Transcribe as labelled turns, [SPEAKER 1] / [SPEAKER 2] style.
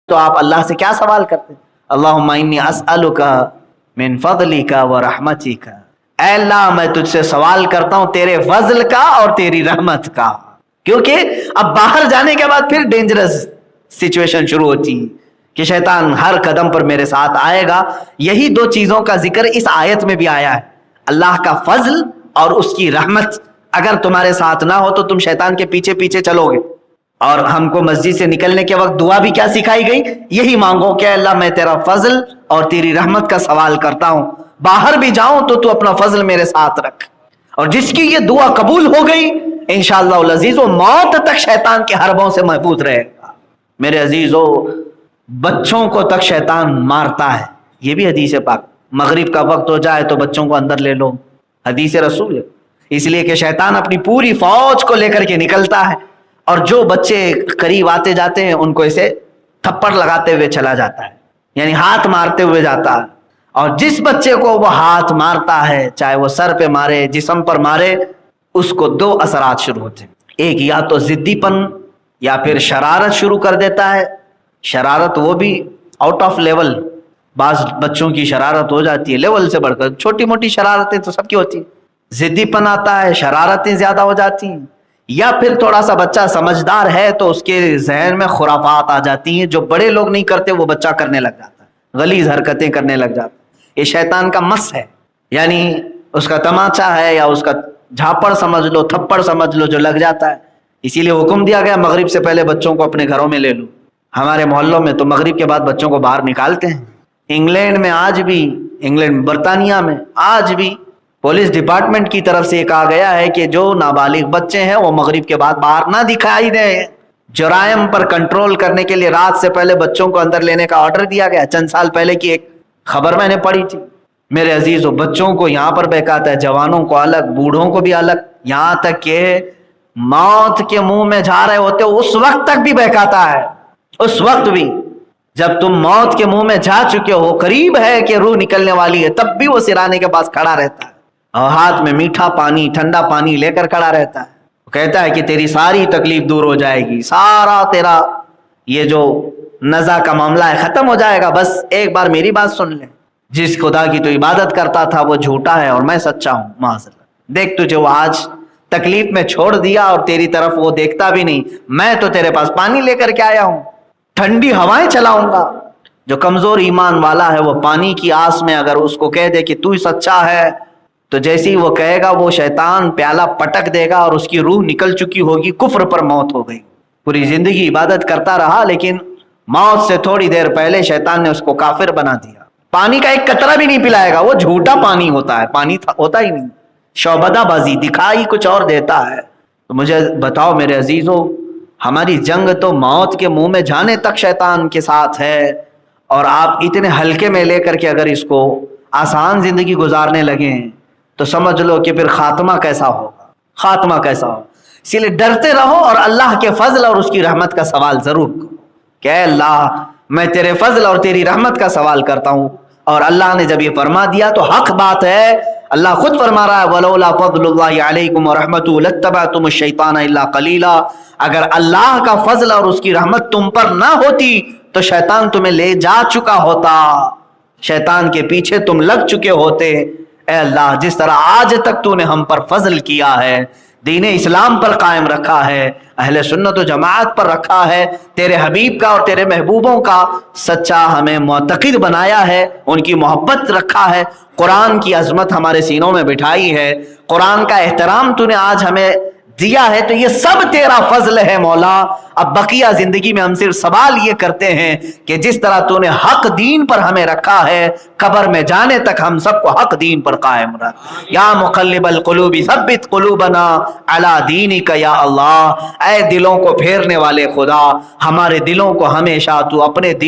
[SPEAKER 1] تو آپ اللہ سے کیا سوال کرتے ہیں؟ اللہم انی اسألک من فضلک و رحمتک، اے اللہ میں تجھ سے سوال کرتا ہوں تیرے فضل کا اور تیری رحمت کا. کیونکہ اب باہر جانے کے بعد پھر ڈینجرس سچویشن شروع ہوتی ہے کہ شیطان ہر قدم پر میرے ساتھ آئے گا. یہی دو چیزوں کا ذکر اس آیت میں بھی آیا ہے، اللہ کا فضل اور اس کی رحمت. اگر تمہارے ساتھ نہ ہو تو تم شیطان کے پیچھے پیچھے چلو گے. اور ہم کو مسجد سے نکلنے کے وقت دعا بھی کیا سکھائی گئی؟ یہی مانگو کہ اللہ میں تیرا فضل اور تیری رحمت کا سوال کرتا ہوں، باہر بھی جاؤں تو اپنا فضل میرے ساتھ رکھ. اور جس کی یہ دعا قبول ہو گئی انشاءاللہ العزیز وہ موت تک شیطان کے حربوں سے محفوظ رہے گا. میرے عزیزو، بچوں کو تک شیطان مارتا ہے، یہ بھی حدیث پاک. مغرب کا وقت ہو جائے تو بچوں کو اندر لے لو، حدیث رسول ہے. اس لیے کہ شیطان اپنی پوری فوج کو لے کر کے نکلتا ہے اور جو بچے قریب آتے جاتے ہیں ان کو اسے تھپڑ لگاتے ہوئے چلا جاتا ہے، یعنی ہاتھ مارتے ہوئے جاتا ہے. اور جس بچے کو وہ ہاتھ مارتا ہے، چاہے وہ سر پہ مارے جسم پر مارے، اس کو دو اثرات شروع ہوتے ہیں. ایک یا تو ضدی پن یا پھر شرارت شروع کر دیتا ہے. شرارت وہ بھی آؤٹ آف لیول، بعض بچوں کی شرارت ہو جاتی ہے لیول سے بڑھ کر. چھوٹی موٹی شرارتیں تو سب کی ہوتی ہیں، ضدی پن آتا ہے، شرارتیں زیادہ ہو جاتی ہیں. یا پھر تھوڑا سا بچہ سمجھدار ہے تو اس کے ذہن میں خرافات آ جاتی ہیں، جو بڑے لوگ نہیں کرتے وہ بچہ کرنے لگ جاتا ہے، غلیظ حرکتیں کرنے لگ جاتا ہے. یہ شیطان کا مس ہے، یعنی اس کا تماچا ہے یا اس کا جھاپڑ سمجھ لو، تھپڑ سمجھ لو جو لگ جاتا ہے. اسی لیے حکم دیا گیا مغرب سے پہلے بچوں کو اپنے گھروں میں لے لو. ہمارے محلوں میں تو مغرب کے بعد بچوں کو باہر نکالتے ہیں. انگلینڈ میں آج بھی، انگلینڈ برطانیہ میں آج بھی پولیس ڈپارٹمنٹ کی طرف سے یہ کہا گیا ہے کہ جو نابالغ بچے ہیں وہ مغرب کے بعد باہر نہ دکھائی دیں. جرائم پر کنٹرول کرنے کے لیے رات سے پہلے بچوں کو اندر لینے کا آرڈر دیا گیا. چند سال پہلے کی ایک خبر میں نے پڑھی تھی. میرے عزیزو، بچوں کو یہاں پر بہکاتا ہے، جوانوں کو الگ، بوڑھوں کو بھی الگ، یہاں تک کہ موت کے منہ میں جا رہے ہوتے اس وقت تک بھی بہکاتا ہے. اس وقت بھی جب تم موت کے منہ میں جا چکے ہو، قریب ہے کہ روح نکلنے والی ہے، تب بھی وہ سرانے کے پاس کھڑا رہتا ہے اور ہاتھ میں میٹھا پانی، ٹھنڈا پانی لے کر کھڑا رہتا ہے. وہ کہتا ہے کہ تیری ساری تکلیف دور ہو جائے گی، سارا تیرا یہ جو نزع کا معاملہ ہے ختم ہو جائے گا، بس ایک بار میری بات سن لے. جس خدا کی تو عبادت کرتا تھا وہ جھوٹا ہے اور میں سچا ہوں، معاذاللہ. دیکھ تجھے وہ آج تکلیف میں چھوڑ دیا اور تیری طرف وہ دیکھتا بھی نہیں. میں تو تیرے پاس پانی لے کر کے آیا ہوں، ٹھنڈی ہوائیں چلاؤں گا. جو کمزور ایمان والا ہے وہ پانی کی آس میں اگر اس کو کہہ دے کہ تو ہی سچا ہے، تو جیسے ہی وہ کہے گا وہ شیطان پیالہ پٹک دے گا اور اس کی روح نکل چکی ہوگی، کفر پر موت ہو گئی. پوری زندگی عبادت کرتا رہا لیکن موت سے تھوڑی دیر پہلے شیطان نے اس کو کافر بنا دیا. پانی کا ایک قطرہ بھی نہیں پلائے گا، وہ جھوٹا پانی ہوتا ہے، پانی ہوتا ہی نہیں، شعبدہ بازی، دکھائی کچھ اور دیتا ہے. تو مجھے بتاؤ میرے عزیزو، ہماری جنگ تو موت کے منہ میں جانے تک شیطان کے ساتھ ہے، اور آپ اتنے ہلکے میں لے کر کے اگر اس کو آسان زندگی گزارنے لگیں تو سمجھ لو کہ پھر خاتمہ کیسا ہوگا، خاتمہ کیسا ہوگا. اسی لیے ڈرتے رہو اور اللہ کے فضل اور اس کی رحمت کا سوال ضرور کرو کہ اے اللہ میں تیرے فضل اور تیری رحمت کا سوال کرتا ہوں. اور اللہ نے جب یہ فرما دیا تو حق بات ہے. اللہ خود فرما رہا ہے وَلَوْلَا فَضْلُ اللَّهِ عَلَيْكُمْ وَرَحْمَتُهُ لَاتَّبَعْتُمُ الشَّيْطَانَ إِلَّا قَلِيلًا. اگر اللہ کا فضل اور اس کی رحمت تم پر نہ ہوتی تو شیطان تمہیں لے جا چکا ہوتا، شیطان کے پیچھے تم لگ چکے ہوتے. اے اللہ، جس طرح آج تک تو نے ہم پر فضل کیا ہے، دین اسلام پر قائم رکھا ہے، اہل سنت و جماعت پر رکھا ہے، تیرے حبیب کا اور تیرے محبوبوں کا سچا ہمیں معتقد بنایا ہے، ان کی محبت رکھا ہے، قرآن کی عظمت ہمارے سینوں میں بٹھائی ہے، قرآن کا احترام تو نے آج ہمیں دیا ہے، تو یہ سب تیرا فضل ہے مولا. اب بقیہ زندگی میں ہم صرف سوال یہ کرتے ہیں کہ جس طرح تو نے حق دین پر ہمیں رکھا ہے، قبر میں جانے تک ہم سب کو حق دین پر قائم رکھ. یا مقلب القلوب ثبت قلوبنا علی دینک یا اللہ. اے دلوں کو پھیرنے والے خدا، ہمارے دلوں کو ہمیشہ تو اپنے دین